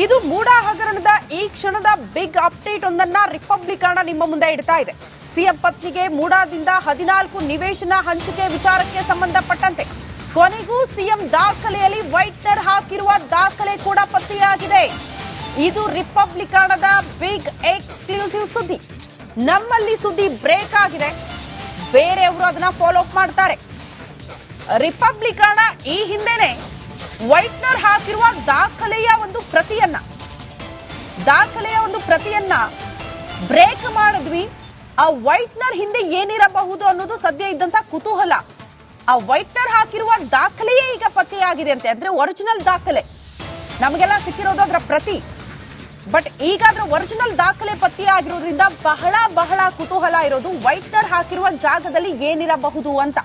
ಇದು ಮೂಡ ಹಗರಣದ ಈ ಕ್ಷಣದ ಬಿಗ್ ಅಪ್ಡೇಟ್ ಒಂದನ್ನ ರಿಪಬ್ಲಿಕ್ ನಿಮ್ಮ ಮುಂದೆ ಇಡ್ತಾ ಇದೆ. ಸಿಎಂ ಪತ್ನಿಗೆ ಮೂಡಾದಿಂದ 14 ನಿವೇಶನ ಹಂಚಿಕೆ ವಿಚಾರಕ್ಕೆ ಸಂಬಂಧಪಟ್ಟಂತೆ ಕೊನೆಗೂ ಸಿಎಂ ದಾಖಲೆಯಲ್ಲಿ ವೈಟ್ನರ್ ಹಾಕಿರುವ ದಾಖಲೆ ಕೂಡ ಪತ್ತೆಯಾಗಿದೆ. ಇದು ರಿಪಬ್ಲಿಕ್ ಬಿಗ್ ಎಕ್ಸ್ಕ್ಲೂಸಿವ್ ಸುದ್ದಿ. ನಮ್ಮಲ್ಲಿ ಸುದ್ದಿ ಬ್ರೇಕ್ ಆಗಿದೆ, ಬೇರೆಯವರು ಅದನ್ನ ಫಾಲೋ ಅಪ್ ಮಾಡ್ತಾರೆ. ರಿಪಬ್ಲಿಕ್ ಈ ಹಿಂದೆನೆ ವೈಟ್ನರ್ ಹಾಕಿರುವ ದಾಖಲೆಯ ಒಂದು ಪ್ರತಿಯನ್ನ ಬ್ರೇಕ್ ಮಾಡಿದ್ವಿ. ಆ ವೈಟ್ನರ್ ಹಿಂದೆ ಏನಿರಬಹುದು ಅನ್ನೋದು ಸದ್ಯ ಇದ್ದಂತ ಕುತೂಹಲ. ಆ ವೈಟ್ನರ್ ಹಾಕಿರುವ ದಾಖಲೆಯೇ ಈಗ ಪತ್ತೆಯಾಗಿದೆ ಅಂತೆ. ಅಂದ್ರೆ ಒರಿಜಿನಲ್ ದಾಖಲೆ ನಮಗೆಲ್ಲ ಸಿಕ್ಕಿರೋದು ಅದರ ಪ್ರತಿ, ಬಟ್ ಈಗ ಅದರ ಒರಿಜಿನಲ್ ದಾಖಲೆ ಪತ್ತೆಯಾಗಿರೋದ್ರಿಂದ ಬಹಳ ಕುತೂಹಲ ಇರೋದು ವೈಟ್ನರ್ ಹಾಕಿರುವ ಜಾಗದಲ್ಲಿ ಏನಿರಬಹುದು ಅಂತ.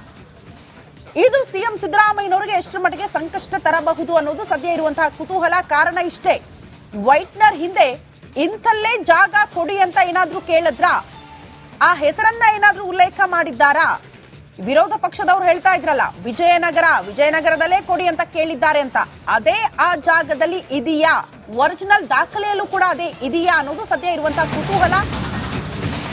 ಇದು ಸಿಎಂ ಸಿದ್ದರಾಮಯ್ಯನವರಿಗೆ ಎಷ್ಟರ ಮಟ್ಟಿಗೆ ಸಂಕಷ್ಟ ತರಬಹುದು ಅನ್ನೋದು ಸದ್ಯ ಇರುವಂತಹ ಕುತೂಹಲ. ಕಾರಣ ಇಷ್ಟೇ, ವೈಟ್ನರ್ ಹಿಂದೆ ಇಂಥಲ್ಲೇ ಜಾಗ ಕೊಡಿ ಅಂತ ಏನಾದ್ರೂ ಕೇಳಿದ್ರಾ, ಆ ಹೆಸರನ್ನ ಏನಾದ್ರೂ ಉಲ್ಲೇಖ ಮಾಡಿದ್ದಾರಾ? ವಿರೋಧ ಪಕ್ಷದವರು ಹೇಳ್ತಾ ಇದ್ರಲ್ಲ, ವಿಜಯನಗರದಲ್ಲೇ ಕೊಡಿ ಅಂತ ಕೇಳಿದ್ದಾರೆ ಅಂತ. ಅದೇ ಆ ಜಾಗದಲ್ಲಿ ಇದೆಯಾ, ಒರಿಜಿನಲ್ ದಾಖಲೆಯಲ್ಲೂ ಕೂಡ ಅದೇ ಇದೆಯಾ ಅನ್ನೋದು ಸದ್ಯ ಇರುವಂತಹ ಕುತೂಹಲ.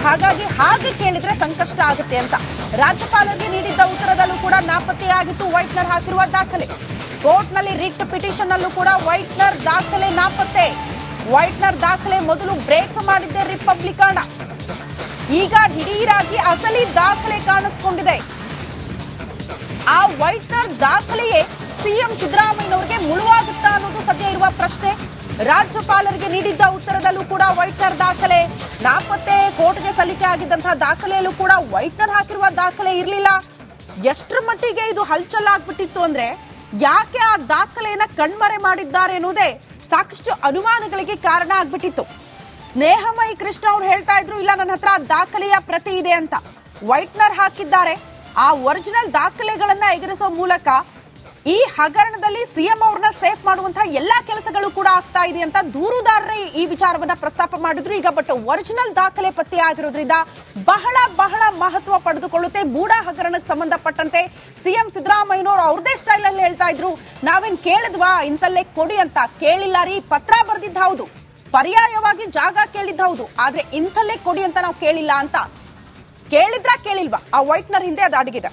ಹಾಗಾಗಿ ಹಾಗೆ ಕೇಳಿದ್ರೆ ಸಂಕಷ್ಟ ಆಗುತ್ತೆ ಅಂತ ರಾಜ್ಯಪಾಲರಿಗೆ ನೀಡಿದ್ದ ಉತ್ತರದಲ್ಲೂ ಕೂಡ ನಾಪತ್ತೆಯಾಗಿತ್ತು ವೈಟ್ನರ್ ಹಾಕಿರುವ ದಾಖಲೆ. ಕೋರ್ಟ್ನಲ್ಲಿ ರಿಟ್ ಪಿಟಿಷನ್ ಅಲ್ಲೂ ಕೂಡ ವೈಟ್ನರ್ ದಾಖಲೆ ನಾಪತ್ತೆ. ವೈಟ್ನರ್ ದಾಖಲೆ ಮೊದಲು ಬ್ರೇಕ್ ಮಾಡಿದ್ದೆ ರಿಪಬ್ಲಿಕ್. ಈಗ ದಿಢೀರಾಗಿ ಅಸಲಿ ದಾಖಲೆ ಕಾಣಿಸಿಕೊಂಡಿದೆ. ಆ ವೈಟ್ನರ್ ದಾಖಲೆಯೇ ಸಿಎಂ ಸಿದ್ದರಾಮಯ್ಯನವರಿಗೆ ಮುಳುವಾಗುತ್ತಾ ಅನ್ನೋದು ಸದ್ಯ ಇರುವ ಪ್ರಶ್ನೆ. ರಾಜ್ಯಪಾಲರಿಗೆ ನೀಡಿದ್ದ ಉತ್ತರದಲ್ಲೂ ಕೂಡ ವೈಟ್ನರ್ ದಾಖಲೆ ನಾಪತ್ತೆ. ಕೋರ್ಟ್ಗೆ ಸಲ್ಲಿಕೆ ಆಗಿದ್ದಂತಹ ದಾಖಲೆಯಲ್ಲೂ ಕೂಡ ವೈಟ್ನರ್ ಹಾಕಿರುವ ದಾಖಲೆ ಇರಲಿಲ್ಲ. ಎಷ್ಟರ ಮಟ್ಟಿಗೆ ಇದು ಹಲ್ಚಲ್ಲಾಗ್ಬಿಟ್ಟಿತ್ತು ಅಂದ್ರೆ, ಯಾಕೆ ಆ ದಾಖಲೆಯನ್ನ ಕಣ್ಮರೆ ಮಾಡಿದ್ದಾರೆ ಅನ್ನೋದೇ ಸಾಕಷ್ಟು ಅನುಮಾನಗಳಿಗೆ ಕಾರಣ ಆಗ್ಬಿಟ್ಟಿತ್ತು. ಸ್ನೇಹಮಯಿ ಕೃಷ್ಣ ಅವ್ರು ಹೇಳ್ತಾ ಇದ್ರು, ಇಲ್ಲ ನನ್ನ ಹತ್ರ ದಾಖಲೆಯ ಪ್ರತಿ ಇದೆ ಅಂತ. ವೈಟ್ನರ್ ಹಾಕಿದ್ದಾರೆ. ಆ ಒರಿಜಿನಲ್ ದಾಖಲೆಗಳನ್ನ ಎಗರಿಸೋ ಮೂಲಕ ಈ ಹಗರಣದಲ್ಲಿ ಸಿಎಂ ಅವ್ರನ್ನ ಸೇಫ್ ಮಾಡುವಂತಹ ಎಲ್ಲಾ ಕೆಲಸಗಳು ಕೂಡ ಆಗ್ತಾ ಇದೆ ಅಂತ ದೂರುದಾರರೇ ಈ ವಿಚಾರವನ್ನ ಪ್ರಸ್ತಾಪ ಮಾಡಿದ್ರು. ಈಗ ಬಟ್ ಒರಿಜಿನಲ್ ದಾಖಲೆ ಪತ್ತೆ ಆಗಿರೋದ್ರಿಂದ ಬಹಳ ಮಹತ್ವ ಪಡೆದುಕೊಳ್ಳುತ್ತೆ. ಮೂಡ ಹಗರಣಕ್ಕೆ ಸಂಬಂಧಪಟ್ಟಂತೆ ಸಿಎಂ ಸಿದ್ದರಾಮಯ್ಯನವರು ಅವ್ರದೇ ಸ್ಟೈಲ್ ಅಲ್ಲಿ ಹೇಳ್ತಾ ಇದ್ರು, ನಾವೇನ್ ಕೇಳಿದ್ವಾ ಇಂತಲ್ಲೇ ಕೊಡಿ ಅಂತ? ಕೇಳಿಲ್ಲ ರೀ, ಪತ್ರ ಬರೆದಿದ್ದ ಹೌದು, ಪರ್ಯಾಯವಾಗಿ ಜಾಗ ಕೇಳಿದ್ದ ಹೌದು, ಆದ್ರೆ ಇಂಥಲ್ಲೇ ಕೊಡಿ ಅಂತ ನಾವು ಕೇಳಿಲ್ಲ ಅಂತ. ಕೇಳಿಲ್ವಾ? ಆ ವೈಟ್ನರ್ ಹಿಂದೆ ಅದು ಅಡಗಿದೆ.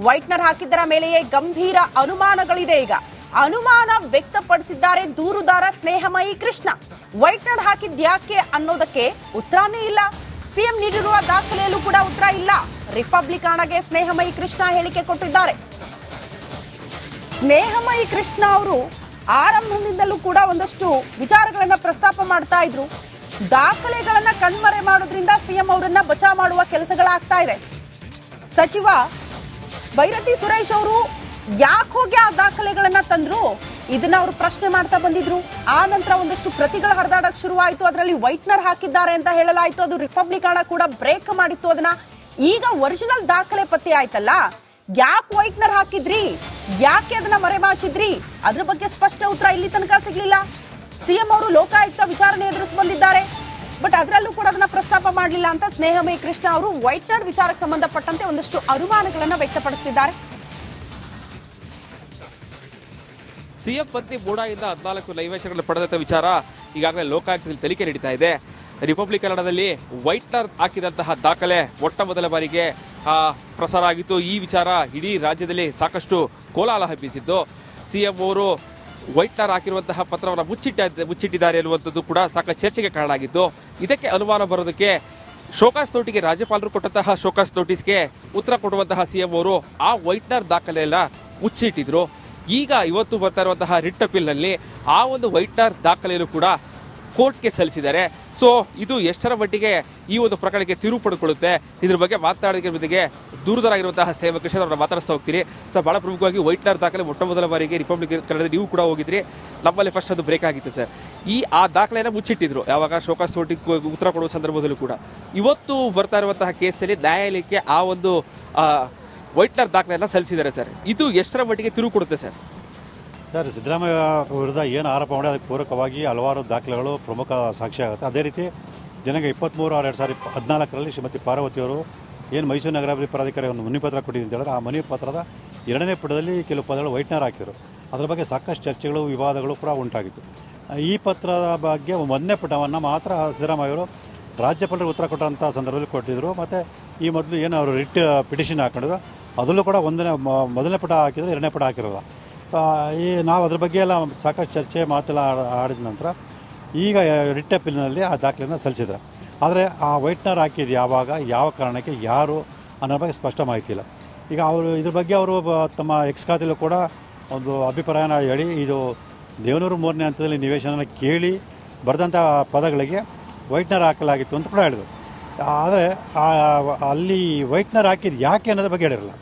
ವೈಟ್ನರ್ ಹಾಕಿದ್ದರ ಮೇಲೆಯೇ ಗಂಭೀರ ಅನುಮಾನಗಳಿದೆ. ಈಗ ಅನುಮಾನ ವ್ಯಕ್ತಪಡಿಸಿದ್ದಾರೆ ದೂರುದಾರ ಸ್ನೇಹಮಯಿ ಕೃಷ್ಣ. ವೈಟ್ನರ್ ಹಾಕಿದ್ಯಾಕೆ ಅನ್ನೋದಕ್ಕೆ ಉತ್ತರನೇ ಇಲ್ಲ. ಸಿಎಂ ನೀಡಿರುವ ದಾಖಲೆಯಲ್ಲೂ ಕೂಡ ಉತ್ತರ ಇಲ್ಲ. ರಿಪಬ್ಲಿಕ್ ಸ್ನೇಹಮಯಿ ಕೃಷ್ಣ ಹೇಳಿಕೆ ಕೊಟ್ಟಿದ್ದಾರೆ. ಸ್ನೇಹಮಯಿ ಕೃಷ್ಣ ಅವರು ಆರಂಭದಿಂದಲೂ ಕೂಡ ಒಂದಷ್ಟು ವಿಚಾರಗಳನ್ನ ಪ್ರಸ್ತಾಪ ಮಾಡ್ತಾ ಇದ್ರು. ದಾಖಲೆಗಳನ್ನ ಕಣ್ಮರೆ ಮಾಡೋದ್ರಿಂದ ಸಿಎಂ ಅವರನ್ನ ಬಚಾವ್ ಮಾಡುವ ಕೆಲಸಗಳಾಗ್ತಾ ಇದೆ. ಸಚಿವ ಭೈರತಿ ಸುರೇಶ್ ಅವರು ಯಾಕೆ ಹೋಗಿ ಆ ದಾಖಲೆಗಳನ್ನ ತಂದ್ರು, ಇದನ್ನ ಅವರು ಪ್ರಶ್ನೆ ಮಾಡ್ತಾ ಬಂದಿದ್ರು. ಆ ನಂತರ ಒಂದಷ್ಟು ಪ್ರತಿಗಳ ಹರಿದಾಡಕ್ ಶುರುವಾಯಿತು. ಅದರಲ್ಲಿ ವೈಟ್ನರ್ ಹಾಕಿದ್ದಾರೆ ಅಂತ ಹೇಳಲಾಯಿತು. ಅದು ರಿಪಬ್ಲಿಕ್ ಕೂಡ ಬ್ರೇಕ್ ಮಾಡಿತ್ತು ಅದನ್ನ. ಈಗ ಒರಿಜಿನಲ್ ದಾಖಲೆ ಪತ್ತೆ ಆಯ್ತಲ್ಲ, ಯಾಕೆ ವೈಟ್ನರ್ ಹಾಕಿದ್ರಿ, ಯಾಕೆ ಅದನ್ನ ಮರೆಮಾಚಿದ್ರಿ, ಅದ್ರ ಬಗ್ಗೆ ಸ್ಪಷ್ಟ ಉತ್ತರ ಇಲ್ಲಿ ತನಕ ಸಿಗ್ಲಿಲ್ಲ. ಸಿಎಂ ಅವರು ಲೋಕಾಯುಕ್ತ ವಿಚಾರಣೆ ಎದುರಿಸಿ ಬಂದಿದ್ದಾರೆ, ಬಟ್ ಅದರಲ್ಲೂ ಕೂಡ ಅದನ್ನ ಪ್ರಸ್ತಾಪ ಮಾಡಲಿಲ್ಲ ಅಂತ ಸ್ನೇಹಮಯಿ ಕೃಷ್ಣ ಅವರು ವೈಟ್ನರ್ ವಿಚಾರಕ್ಕೆ ಸಂಬಂಧಪಟ್ಟಂತೆ ಒಂದಷ್ಟು ಅನುಮಾನಗಳನ್ನ ವ್ಯಕ್ತಪಡಿಸುತ್ತಿದ್ದಾರೆ. ಸಿಎಂ ಪತ್ನಿ ಮೂಡಾದಿಂದ 14 ನಿವೇಶನಗಳನ್ನು ಪಡೆದಂತ ವಿಚಾರ ಈಗಾಗಲೇ ಲೋಕಾಯುಕ್ತದಲ್ಲಿ ತನಿಖೆ ನಡೀತಾ ಇದೆ. ರಿಪಬ್ಲಿಕ್ ಕನ್ನಡದಲ್ಲಿ ವೈಟ್ನರ್ ಹಾಕಿದಂತಹ ದಾಖಲೆ ಮೊಟ್ಟ ಮೊದಲ ಬಾರಿಗೆ ಪ್ರಸಾರ ಆಗಿತ್ತು. ಈ ವಿಚಾರ ಇಡೀ ರಾಜ್ಯದಲ್ಲಿ ಸಾಕಷ್ಟು ಕೋಲಾಹಲ ಹಬ್ಬಿಸಿದ್ದು. ಸಿಎಂ ಅವರು ವೈಟ್ನರ್ ಹಾಕಿರುವಂತಹ ಪತ್ರವನ್ನು ಮುಚ್ಚಿಟ್ಟಿದ್ದಾರೆ ಎನ್ನುವಂಥದ್ದು ಕೂಡ ಸಾಕಷ್ಟು ಚರ್ಚೆಗೆ ಕಾರಣ ಆಗಿತ್ತು. ಇದಕ್ಕೆ ಅನುಮಾನ ಬರೋದಕ್ಕೆ ಶೋಕಾಸ್ ನೋಟಿಗೆ ರಾಜ್ಯಪಾಲರು ಕೊಟ್ಟಂತಹ ಶೋಕಾಸ್ ನೋಟಿಸ್ಗೆ ಉತ್ತರ ಕೊಡುವಂತಹ ಸಿಎಂ ಅವರು ಆ ವೈಟ್ನರ್ ದಾಖಲೆ ಎಲ್ಲ ಮುಚ್ಚಿಟ್ಟಿದ್ರು. ಈಗ ಇವತ್ತು ಬರ್ತಾ ಇರುವಂತಹ ರಿಟ್ ಅಪೀಲ್ ನಲ್ಲಿ ಆ ಒಂದು ವೈಟ್ನರ್ ದಾಖಲೆಯನ್ನು ಕೂಡ ಕೋರ್ಟ್ಗೆ ಸಲ್ಲಿಸಿದ್ದಾರೆ. ಸೊ ಇದು ಎಷ್ಟರ ಮಟ್ಟಿಗೆ ಈ ಒಂದು ಪ್ರಕರಣಕ್ಕೆ ತಿರುವು ಪಡೆದುಕೊಳ್ಳುತ್ತೆ, ಇದ್ರ ಬಗ್ಗೆ ಮಾತನಾಡೋದಕ್ಕೆ ಜೊತೆಗೆ ದೂರದರಾಗಿರುವಂತಹ ಸ್ನೇಹ ಕೃಷ್ಣ ಅವರನ್ನ ಮಾತಾಡಿಸ್ತಾ ಹೋಗ್ತೀನಿ. ಸರ್, ಬಹಳ ಪ್ರಮುಖವಾಗಿ ವೈಟ್ನರ್ ದಾಖಲೆ ಮೊಟ್ಟ ಮೊದಲ ಬಾರಿಗೆ ರಿಪಬ್ಲಿಕ್ ಕನ್ನಡದಲ್ಲಿ ನೀವು ಕೂಡ ಹೋಗಿದ್ರಿ, ನಮ್ಮಲ್ಲಿ ಫಸ್ಟ್ ಅದು ಬ್ರೇಕ್ ಆಗಿತ್ತು ಸರ್. ಆ ದಾಖಲೆಯನ್ನು ಮುಚ್ಚಿಟ್ಟಿದ್ರು ಯಾವಾಗ ಶೋಕಾಸ್ ನೋಟಿಗೆ ಉತ್ತರ ಕೊಡುವ ಸಂದರ್ಭದಲ್ಲೂ ಕೂಡ. ಇವತ್ತು ಬರ್ತಾ ಇರುವಂತಹ ಕೇಸಲ್ಲಿ ನ್ಯಾಯಾಲಯಕ್ಕೆ ಆ ಒಂದು ವೈಟ್ನರ್ ದಾಖಲೆಯನ್ನು ಸಲ್ಲಿಸಿದ್ದಾರೆ ಸರ್. ಇದು ಎಷ್ಟರ ಮಟ್ಟಿಗೆ ತಿರುವು ಕೊಡುತ್ತೆ ಸರ್? ಸರ್, ಸಿದ್ದರಾಮಯ್ಯ ವಿರುದ್ಧ ಏನು ಆರೋಪ ಮಾಡಿ ಅದಕ್ಕೆ ಪೂರಕವಾಗಿ ಹಲವಾರು ದಾಖಲೆಗಳು ಪ್ರಮುಖ ಸಾಕ್ಷಿ ಆಗುತ್ತೆ. ಅದೇ ರೀತಿ ದಿನಾಂಕ 23/6/2014 ಶ್ರೀಮತಿ ಪಾರ್ವತಿಯವರು ಏನು ಮೈಸೂರು ನಗರಾಭಿವೃದ್ಧಿ ಪ್ರಾಧಿಕಾರ ಒಂದು ಮನವಿ ಪತ್ರ ಕೊಟ್ಟಿದೆ ಅಂತ ಹೇಳಿದ್ರೆ, ಆ ಮನವಿ ಪತ್ರದ ಎರಡನೇ ಪುಟದಲ್ಲಿ ಕೆಲವು ಪದಗಳು ವೈಟ್ನರ್ ಹಾಕಿದರು. ಅದರ ಬಗ್ಗೆ ಸಾಕಷ್ಟು ಚರ್ಚೆಗಳು ವಿವಾದಗಳು ಕೂಡ ಉಂಟಾಗಿತ್ತು. ಈ ಪತ್ರದ ಬಗ್ಗೆ ಒಂದನೇ ಪುಟವನ್ನು ಮಾತ್ರ ಸಿದ್ದರಾಮಯ್ಯವರು ರಾಜ್ಯಪಾಲರಿಗೆ ಉತ್ತರ ಕೊಟ್ಟಂಥ ಸಂದರ್ಭದಲ್ಲಿ ಕೊಟ್ಟಿದ್ದರು. ಮತ್ತು ಈ ಮೊದಲು ಏನು ಅವರು ರಿಟ್ ಪಿಟಿಷನ್ ಹಾಕೊಂಡಿದ್ರು ಅದರಲ್ಲೂ ಕೂಡ ಮೊದಲನೇ ಪುಟ ಹಾಕಿದ್ರು, ಎರಡನೇ ಪುಟ ಹಾಕಿರಲ್ಲ. ನಾವು ಅದ್ರ ಬಗ್ಗೆ ಎಲ್ಲ ಸಾಕಷ್ಟು ಚರ್ಚೆ ಮಾತೆಲ್ಲ ಆಡಿದ ನಂತರ ಈಗ ರಿಟ್ ಅಪೀಲ್ನಲ್ಲಿ ಆ ದಾಖಲೆಯನ್ನು ಸಲ್ಲಿಸಿದ್ರು. ಆದರೆ ಆ ವೈಟ್ನರ್ ಹಾಕಿದ್ದು ಯಾವಾಗ, ಯಾವ ಕಾರಣಕ್ಕೆ, ಯಾರು ಅನ್ನೋ ಬಗ್ಗೆ ಸ್ಪಷ್ಟ ಮಾಹಿತಿ ಇಲ್ಲ. ಈಗ ಅವರು ಇದ್ರ ಬಗ್ಗೆ ಅವರು ತಮ್ಮ ಎಕ್ಸ್ ಖಾತೆಯಲ್ಲೂ ಕೂಡ ಒಂದು ಅಭಿಪ್ರಾಯನ ಹೇಳಿ ಇದು ದೇವನೂರು 3ನೇ ಹಂತದಲ್ಲಿ ನಿವೇಶನ ಕೇಳಿ ಬರೆದಂಥ ಪದಗಳಿಗೆ ವೈಟ್ನರ್ ಹಾಕಲಾಗಿತ್ತು ಅಂತ ಕೂಡ ಹೇಳಿದರು. ಆದರೆ ಅಲ್ಲಿ ವೈಟ್ನರ್ ಹಾಕಿದ್ದು ಯಾಕೆ ಅನ್ನೋದ್ರ ಬಗ್ಗೆ ಹೇಳಿರಲ್ಲ.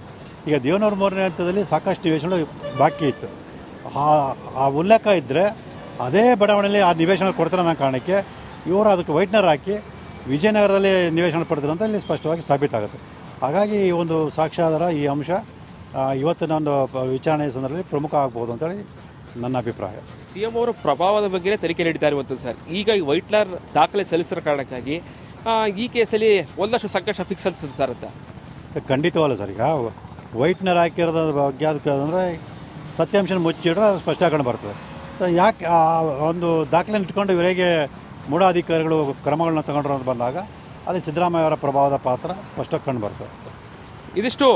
ಈಗ ದೇವನೂರು 3ನೇ ಹಂತದಲ್ಲಿ ಸಾಕಷ್ಟು ನಿವೇಶನಗಳು ಬಾಕಿ ಇತ್ತು. ಆ ಉಲ್ಲೇಖ ಇದ್ದರೆ ಅದೇ ಬಡಾವಣೆಯಲ್ಲಿ ಆ ನಿವೇಶನ ಕೊಡ್ತಾರೆ ಅನ್ನೋ ಕಾರಣಕ್ಕೆ ಇವರು ಅದಕ್ಕೆ ವೈಟ್ನರ್ ಹಾಕಿ ವಿಜಯನಗರದಲ್ಲಿ ನಿವೇಶನ ಪಡೆದ್ರು ಅಂತ ಇಲ್ಲಿ ಸ್ಪಷ್ಟವಾಗಿ ಸಾಬೀತಾಗುತ್ತೆ. ಹಾಗಾಗಿ ಈ ಒಂದು ಸಾಕ್ಷ್ಯಾಧಾರ, ಈ ಅಂಶ ಇವತ್ತಿನ ಒಂದು ವಿಚಾರಣೆಯ ಸಂದರ್ಭದಲ್ಲಿ ಪ್ರಮುಖ ಆಗ್ಬೋದು ಅಂತೇಳಿ ನನ್ನ ಅಭಿಪ್ರಾಯ. ಸಿಎಂ ಅವರ ಪ್ರಭಾವದ ಬಗ್ಗೆ ತನಿಖೆ ನಡೀತಾ ಇರುವಂಥದ್ದು ಸರ್. ಈಗ ಈ ವೈಟ್ನರ್ ದಾಖಲೆ ಸಲ್ಲಿಸಿರೋ ಕಾರಣಕ್ಕಾಗಿ ಈ ಕೇಸಲ್ಲಿ ಒಂದಷ್ಟು ಸಂಕಷ್ಟ ಫಿಕ್ಸ್ ಅನ್ಸುತ್ತೆ ಸರ್ ಅಂತ. ಖಂಡಿತವಲ್ಲ ಸರ್. ಈಗ ವೈಟ್ನರ್ ಹಾಕಿರೋದ್ರ ಬಗ್ಗೆ ಅದಕ್ಕೆ ಅಂದರೆ ಸತ್ಯಾಂಶನ ಮುಚ್ಚಿಡ್ರೆ ಅದು ಸ್ಪಷ್ಟ ಕಂಡು ಬರ್ತದೆ. ಯಾಕೆ ಒಂದು ದಾಖಲೆನ ಇಟ್ಕೊಂಡು ಇವರಿಗೆ ಮೂಢಾಧಿಕಾರಿಗಳು ಕ್ರಮಗಳನ್ನ ತಗೊಂಡ್ರು ಅಂತ ಬಂದಾಗ ಅಲ್ಲಿ ಸಿದ್ದರಾಮಯ್ಯ ಅವರ ಪ್ರಭಾವದ ಪಾತ್ರ ಸ್ಪಷ್ಟವಾಗಿ ಕಂಡು ಬರ್ತದೆ. ಇದಿಷ್ಟು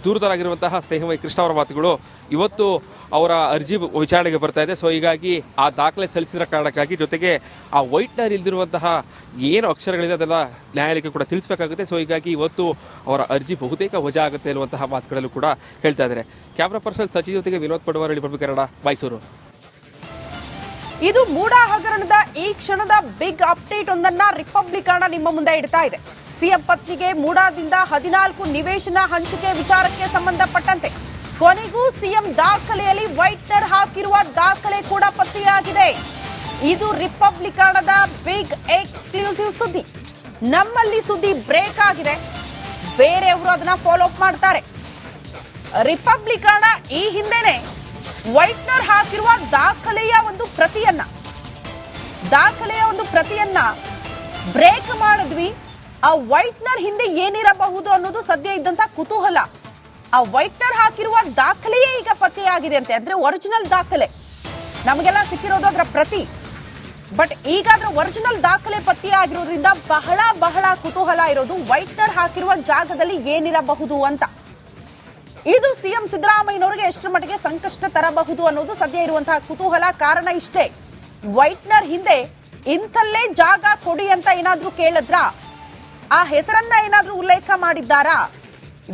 ದೂರದರಾಗಿರುವಂತಹ ಸ್ನೇಹಮಯಿ ಕೃಷ್ಣ ಅವರ ಮಾತುಗಳು. ಇವತ್ತು ಅವರ ಅರ್ಜಿ ವಿಚಾರಣೆಗೆ ಬರ್ತಾ ಇದೆ. ಸೊ ಹೀಗಾಗಿ ಆ ದಾಖಲೆ ಸಲ್ಲಿಸಿದ ಕಾರಣಕ್ಕಾಗಿ ಜೊತೆಗೆ ಆ ವೈಟ್ನರ್ ಇಲ್ದಿರುವಂತಹ ಏನು ಅಕ್ಷರಗಳಿದೆ ಅದೆಲ್ಲ ನ್ಯಾಯಾಲಯಕ್ಕೆ ಕೂಡ ತಿಳಿಸಬೇಕಾಗುತ್ತೆ. ಸೊ ಹೀಗಾಗಿ ಇವತ್ತು ಅವರ ಅರ್ಜಿ ಬಹುತೇಕ ವಜಾ ಆಗುತ್ತೆ ಅನ್ನುವಂತಹ ಮಾತುಗಳಲ್ಲೂ ಕೂಡ ಹೇಳ್ತಾ ಇದ್ದಾರೆ. ಕ್ಯಾಮ್ರಾ ಪರ್ಸನ್ ಸಚಿ ಜೊತೆಗೆ ವಿನೋದ್ ಪಡವಾರ್, ರಿಪಬ್ಲಿಕ್ ಕನ್ನಡ, ಮೈಸೂರು. ಇದು ಮೂಡ ಹಗರಣದ ಈ ಕ್ಷಣದ ಬಿಗ್ ಅಪ್ಡೇಟ್ ಒಂದನ್ನ ರಿಪಬ್ಲಿಕ್ ಕನ್ನಡ ನಿಮ್ಮ ಮುಂದೆ ಇಡ್ತಾ ಇದೆ. ಸಿಎಂ ಪತ್ನಿಗೆ ಮೂಡಾದಿಂದ 14 ನಿವೇಶನ ಹಂಚಿಕೆ ವಿಚಾರಕ್ಕೆ ಸಂಬಂಧಪಟ್ಟಂತೆ ಕೊನೆಗೂ ಸಿಎಂ ದಾಖಲೆಯಲ್ಲಿ ವೈಟ್ನರ್ ಹಾಕಿರುವ ದಾಖಲೆ ಕೂಡ ಪತ್ತೆಯಾಗಿದೆ. ಇದು ರಿಪಬ್ಲಿಕ್ ಕನ್ನಡದ ಬಿಗ್ ಎಕ್ಸ್ಕ್ಲೂಸಿವ್ ಸುದ್ದಿ. ನಮ್ಮಲ್ಲಿ ಸುದ್ದಿ ಬ್ರೇಕ್ ಆಗಿದೆ, ಬೇರೆಯವರು ಅದನ್ನ ಫಾಲೋ ಅಪ್ ಮಾಡ್ತಾರೆ. ರಿಪಬ್ಲಿಕ್ ಕನ್ನಡ ಈ ಹಿಂದೆನೆ ವೈಟ್ನರ್ ಹಾಕಿರುವ ದಾಖಲೆಯ ಒಂದು ಪ್ರತಿಯನ್ನ ಬ್ರೇಕ್ ಮಾಡಿದ್ವಿ. ಆ ವೈಟ್ನರ್ ಹಿಂದೆ ಏನಿರಬಹುದು ಅನ್ನೋದು ಸದ್ಯ ಇದ್ದಂತ ಕುತೂಹಲ. ಆ ವೈಟ್ನರ್ ಹಾಕಿರುವ ದಾಖಲೆಯೇ ಈಗ ಪತ್ತೆಯಾಗಿದೆ ಅಂತೆ. ಅಂದ್ರೆ ಒರಿಜಿನಲ್ ದಾಖಲೆ ನಮಗೆಲ್ಲ ಸಿಕ್ಕಿರೋದು ಅದರ ಪ್ರತಿ. ಬಟ್ ಈಗ ಅದರ ಒರಿಜಿನಲ್ ದಾಖಲೆ ಪತ್ತೆಯಾಗಿರೋದ್ರಿಂದ ಬಹಳ ಕುತೂಹಲ ಇರೋದು ವೈಟ್ನರ್ ಹಾಕಿರುವ ಜಾಗದಲ್ಲಿ ಏನಿರಬಹುದು ಅಂತ. ಇದು ಸಿಎಂ ಸಿದ್ದರಾಮಯ್ಯನವರಿಗೆ ಎಷ್ಟರ ಮಟ್ಟಿಗೆ ಸಂಕಷ್ಟ ತರಬಹುದು ಅನ್ನೋದು ಸದ್ಯ ಇರುವಂತಹ ಕುತೂಹಲ. ಕಾರಣ ಇಷ್ಟೇ, ವೈಟ್ನರ್ ಹಿಂದೆ ಇಂಥಲ್ಲೇ ಜಾಗ ಕೊಡಿ ಅಂತ ಏನಾದ್ರೂ ಕೇಳಿದ್ರಾ, ಆ ಹೆಸರನ್ನ ಏನಾದ್ರೂ ಉಲ್ಲೇಖ ಮಾಡಿದ್ದಾರಾ?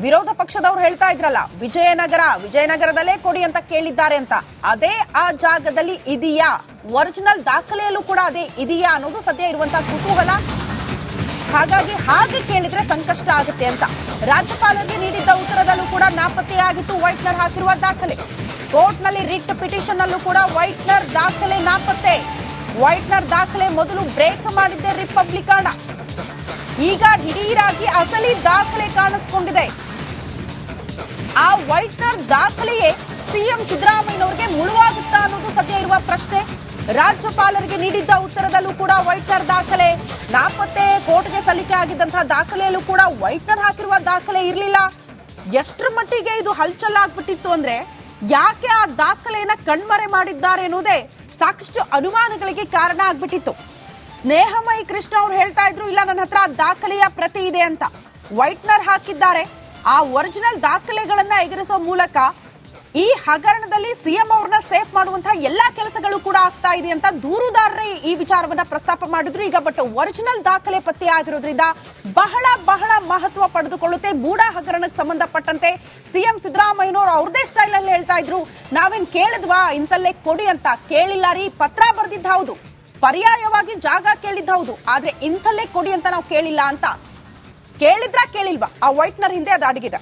ವಿರೋಧ ಪಕ್ಷದವ್ರು ಹೇಳ್ತಾ ಇದ್ರಲ್ಲ, ವಿಜಯನಗರದಲ್ಲೇ ಕೊಡಿ ಅಂತ ಕೇಳಿದ್ದಾರೆ ಅಂತ. ಅದೇ ಆ ಜಾಗದಲ್ಲಿ ಇದೆಯಾ, ಒರಿಜಿನಲ್ ದಾಖಲೆಯಲ್ಲೂ ಕೂಡ ಅದೇ ಇದೆಯಾ ಅನ್ನೋದು ಸದ್ಯ ಇರುವಂತಹ ಕುತೂಹಲ. ಹಾಗಾಗಿ ಹಾಗೆ ಕೇಳಿದ್ರೆ ಸಂಕಷ್ಟ ಆಗುತ್ತೆ ಅಂತ ರಾಜ್ಯಪಾಲರಿಗೆ ನೀಡಿದ್ದ ಉತ್ತರದಲ್ಲೂ ಕೂಡ ನಾಪತ್ತೆಯಾಗಿತ್ತು ವೈಟ್ನರ್ ಹಾಕಿರುವ ದಾಖಲೆ. ಕೋರ್ಟ್ನಲ್ಲಿ ರಿಟ್ ಪಿಟಿಷನ್ ಅಲ್ಲೂ ಕೂಡ ವೈಟ್ನರ್ ದಾಖಲೆ ನಾಪತ್ತೆ. ವೈಟ್ನರ್ ದಾಖಲೆ ಮೊದಲು ಬ್ರೇಕ್ ಮಾಡಿದ್ದೆ ರಿಪಬ್ಲಿಕ್ ಕನ್ನಡ. ಈಗ ದಿಢೀರಾಗಿ ಅಸಲಿ ದಾಖಲೆ ಕಾಣಿಸ್ಕೊಂಡಿದೆ. ಆ ವೈಟ್ನರ್ ದಾಖಲೆಯೇ ಸಿಎಂ ಸಿದ್ದರಾಮಯ್ಯನವರಿಗೆ ಮುಳುವಾಗುತ್ತಾ ಅನ್ನೋದು ಸದ್ಯ ಇರುವ ಪ್ರಶ್ನೆ. ರಾಜ್ಯಪಾಲರಿಗೆ ನೀಡಿದ್ದ ಉತ್ತರದಲ್ಲೂ ಕೂಡ ವೈಟ್ನರ್ ದಾಖಲೆ ನಾಪತ್ತೆ. ಕೋರ್ಟ್ಗೆ ಸಲ್ಲಿಕೆ ಆಗಿದ್ದಂತಹ ದಾಖಲೆಯಲ್ಲೂ ಕೂಡ ವೈಟ್ನರ್ ಹಾಕಿರುವ ದಾಖಲೆ ಇರಲಿಲ್ಲ. ಎಷ್ಟರ ಮಟ್ಟಿಗೆ ಇದು ಹಲ್ಚಲ್ಲಾಗ್ಬಿಟ್ಟಿತ್ತು ಅಂದ್ರೆ ಯಾಕೆ ಆ ದಾಖಲೆಯನ್ನ ಕಣ್ಮರೆ ಮಾಡಿದ್ದಾರೆ ಅನ್ನೋದೇ ಸಾಕಷ್ಟು ಅನುಮಾನಗಳಿಗೆ ಕಾರಣ ಆಗ್ಬಿಟ್ಟಿತ್ತು. ಸ್ನೇಹಮಯಿ ಕೃಷ್ಣ ಅವರು ಹೇಳ್ತಾ ಇದ್ರು, ಇಲ್ಲ ನನ್ನ ಹತ್ರ ದಾಖಲೆಯ ಪ್ರತಿ ಇದೆ ಅಂತ. ವೈಟ್ನರ್ ಹಾಕಿದ್ದಾರೆ. ಆ ಒರಿಜಿನಲ್ ದಾಖಲೆಗಳನ್ನ ಎಗರಿಸೋ ಮೂಲಕ ಈ ಹಗರಣದಲ್ಲಿ ಸಿಎಂ ಅವ್ರನ್ನ ಸೇಫ್ ಮಾಡುವಂತಹ ಎಲ್ಲಾ ಕೆಲಸಗಳು ಕೂಡ ಆಗ್ತಾ ಇದೆ ಅಂತ ದೂರುದಾರರೇ ಈ ವಿಚಾರವನ್ನ ಪ್ರಸ್ತಾಪ ಮಾಡಿದ್ರು. ಈಗ ಬಟ್ ಒರಿಜಿನಲ್ ದಾಖಲೆ ಪತ್ತೆ ಆಗಿರೋದ್ರಿಂದ ಬಹಳ ಮಹತ್ವ ಪಡೆದುಕೊಳ್ಳುತ್ತೆ. ಮೂಡ ಹಗರಣಕ್ಕೆ ಸಂಬಂಧಪಟ್ಟಂತೆ ಸಿಎಂ ಸಿದ್ದರಾಮಯ್ಯನವರು ಅವ್ರದೇ ಸ್ಟೈಲ್ ಅಲ್ಲಿ ಹೇಳ್ತಾ ಇದ್ರು, ನಾವೇನ್ ಕೇಳಿದ್ವಾ ಇಂತಲ್ಲೇ ಕೊಡಿ ಅಂತ. ಕೇಳಿಲ್ಲ ರೀ, ಪತ್ರ ಬರೆದಿದ್ದ ಹೌದು, ಪರ್ಯಾಯವಾಗಿ ಜಾಗ ಕೇಳಿದ್ದ ಹೌದು, ಆದ್ರೆ ಇಂಥಲ್ಲೇ ಕೊಡಿ ಅಂತ ನಾವು ಕೇಳಿಲ್ಲ ಅಂತ. ಕೇಳಿಲ್ವಾ? ಆ ವೈಟ್ನರ್ ಹಿಂದೆ ಅದು ಅಡಗಿದೆ.